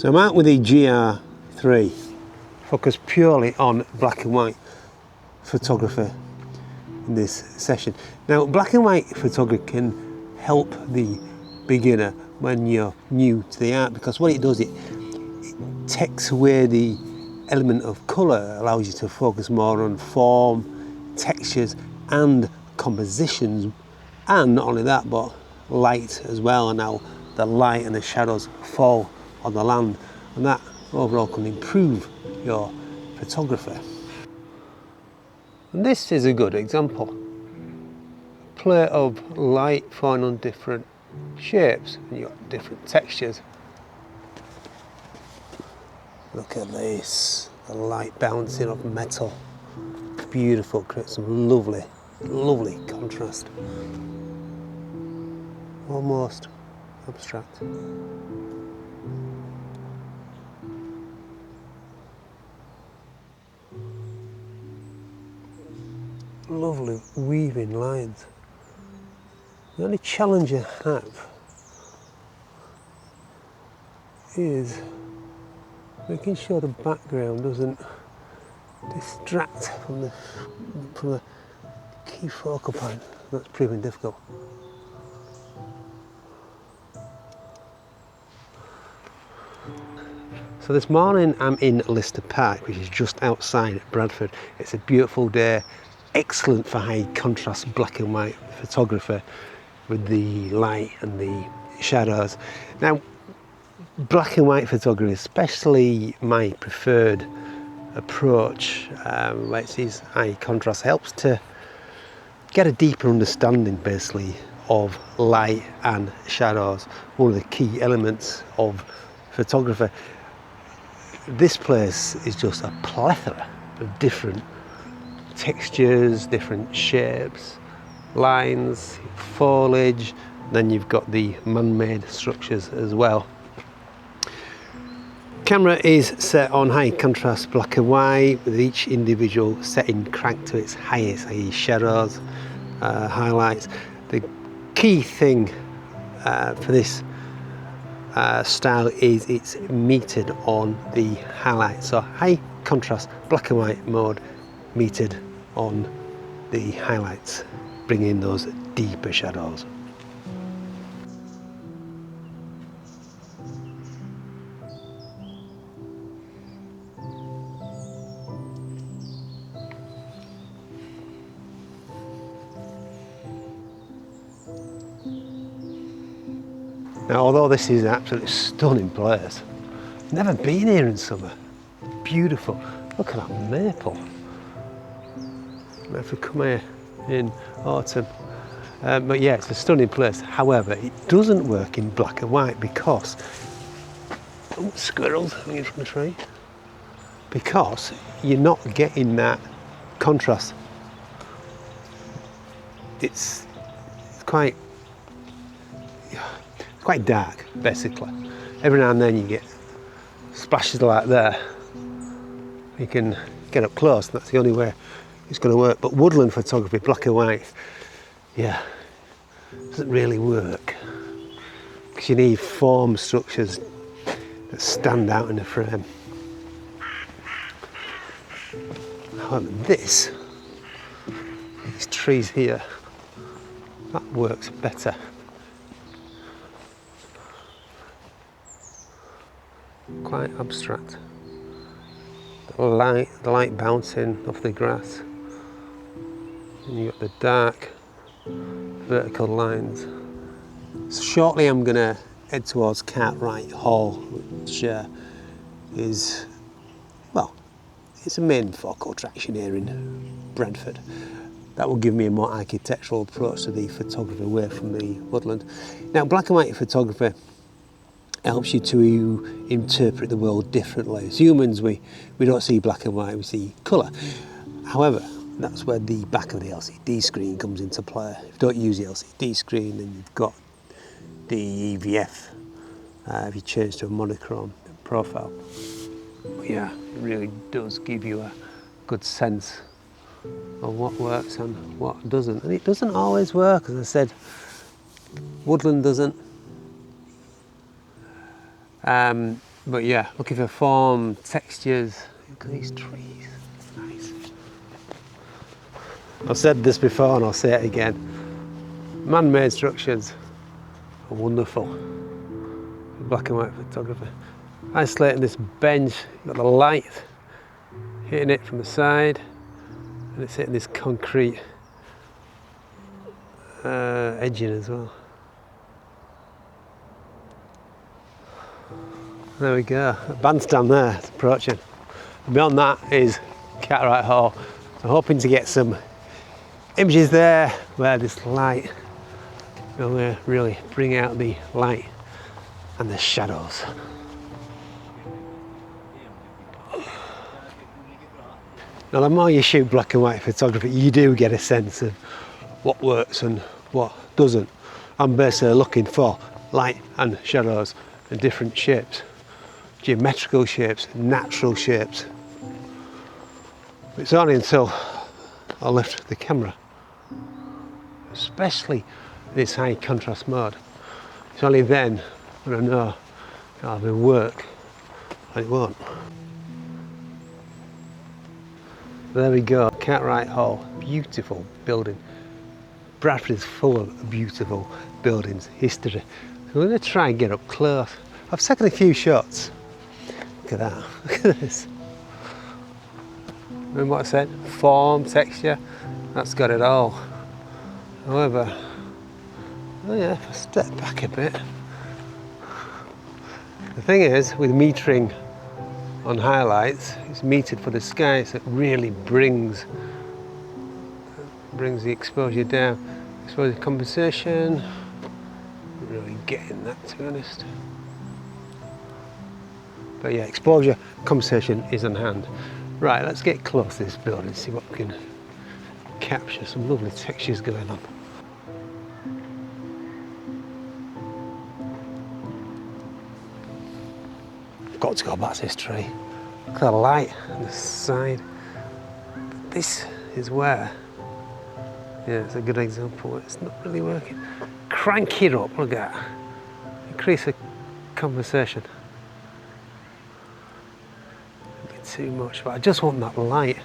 So I'm out with the GR3, focused purely on black and white photography in this session. Now, black and white photography can help the beginner when you're new to the art, because what it does, it takes away the element of colour, allows you to focus more on form, textures and compositions, and not only that but light as well, and how the light and the shadows fall on the land, and that overall can improve your photography. And this is a good example. Play of light falling on different shapes, and you've got different textures. Look at this, the light bouncing off metal. Beautiful, creates some lovely, lovely contrast. Almost abstract. Lovely weaving lines. The only challenge I have is making sure the background doesn't distract from the key focal point. That's proving difficult. So this morning I'm in Lister Park, which is just outside Bradford. It's a beautiful day, excellent for high contrast black and white photography with the light and the shadows. Now, black and white photography, especially my preferred approach, where it sees high contrast, helps to get a deeper understanding basically of light and shadows, one of the key elements of photography. This place is just a plethora of different textures, different shapes, lines, foliage, then you've got the man-made structures as well. Camera is set on high contrast black and white, with each individual setting cranked to its highest, i.e. shadows, highlights. The key thing for this style is it's metered on the highlights. So high contrast black and white mode metered on the highlights, bringing in those deeper shadows. Now, although this is an absolutely stunning place, never been here in summer. Beautiful. Look at that maple. If we come here in autumn. But yeah, it's a stunning place. However, it doesn't work in black and white because, oh, squirrels hanging from the tree, because you're not getting that contrast. It's quite dark, basically. Every now and then you get splashes like that. You can get up close, and that's the only way it's going to work. But woodland photography, black and white, yeah, doesn't really work, because you need form structures that stand out in the frame. However, these trees here, that works better. Quite abstract. The light bouncing off the grass. And you've got the dark vertical lines. So shortly I'm going to head towards Cartwright Hall, which is, well, it's a main focal attraction here in Bradford. That will give me a more architectural approach to the photography away from the woodland. Now, black and white photography helps you to interpret the world differently. As humans, we don't see black and white, we see colour. However, that's where the back of the LCD screen comes into play. If you don't use the LCD screen, then you've got the EVF, if you change to a monochrome profile. But yeah, it really does give you a good sense of what works and what doesn't. And it doesn't always work, as I said. Woodland doesn't. But yeah, looking for form, textures. Look at these trees. Nice. I've said this before and I'll say it again. Man-made structures are wonderful for black and white photography. Isolating this bench, you've got the light hitting it from the side, and it's hitting this concrete edging as well. There we go, a bandstand there, it's approaching. And beyond that is Cartwright Hall. So I'm hoping to get some images there where this light will really bring out the light and the shadows. Now, the more you shoot black and white photography, you do get a sense of what works and what doesn't. I'm basically looking for light and shadows and different shapes, geometrical shapes, natural shapes. It's only until I lift the camera, especially this high contrast mode, it's only then when I know it'll either work and it won't. There we go, Cartwright Hall, beautiful building. Bradford is full of beautiful buildings, history. So we're going to try and get up close. I've taken a few shots. Look at that, look at this. Remember what I said? Form, texture, that's got it all. However, oh yeah, if I step back a bit. The thing is, with metering on highlights, it's metered for the sky, so it really brings the exposure down. Exposure compensation, not really getting that, to be honest. But yeah, exposure compensation is on hand. Right, let's get close to this building, see what we can capture. Some lovely textures going on. Got to go back to this tree. Look at the light on the side. This is where, yeah, it's a good example. It's not really working. Crank it up, look at that. Increase the conversation. A bit too much, but I just want that light.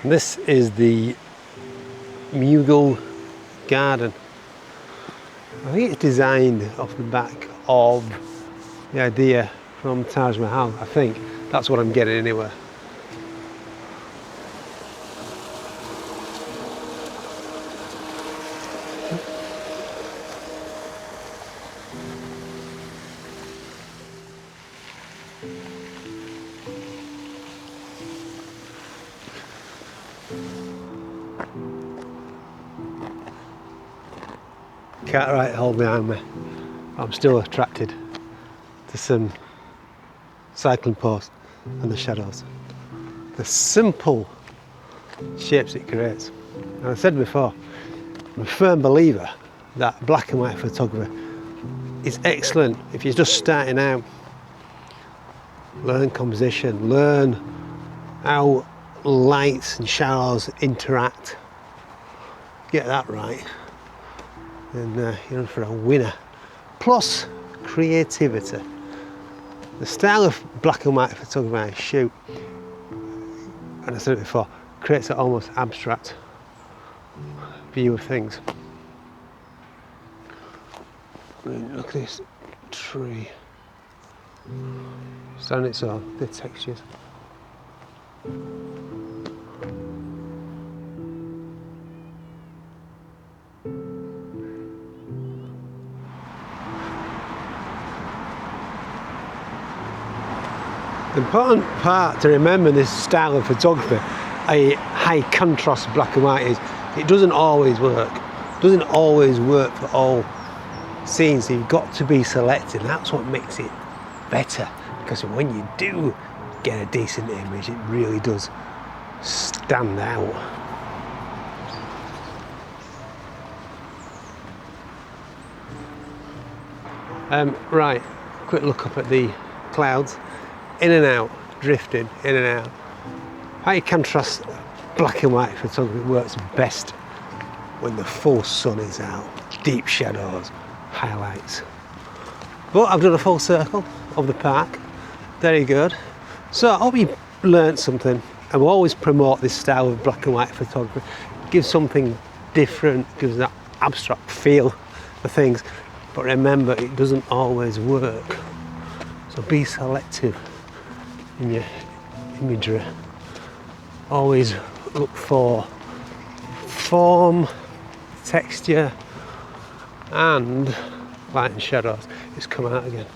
This is the Mughal garden. I think it's designed off the back of the idea from Taj Mahal. I think that's what I'm getting anyway. Cartwright Hall behind me. I'm still attracted to some cycling posts and the shadows. The simple shapes it creates. And I said before, I'm a firm believer that black and white photography is excellent if you're just starting out. Learn composition, learn how lights and shadows interact. Get that right, and you're in for a winner. Plus creativity. The style of black and white photography I shoot, and I said it before, creates an almost abstract view of things. I mean, look at this tree. It's on its own, the textures. The important part to remember in this style of photography, a high contrast black and white, is it doesn't always work. It doesn't always work for all scenes, so you've got to be selective. That's what makes it better, because when you do get a decent image, it really does stand out. Right, quick look up at the clouds. in and out, drifting in and out. How you contrast black and white photography works best when the full sun is out, deep shadows, highlights. But I've done a full circle of the park, very good. So I hope you learnt something. I will always promote this style of black and white photography. Gives something different, gives that abstract feel for things. But remember, it doesn't always work. So be selective in your imagery. Always look for form, texture, and light and shadows. It's come out again.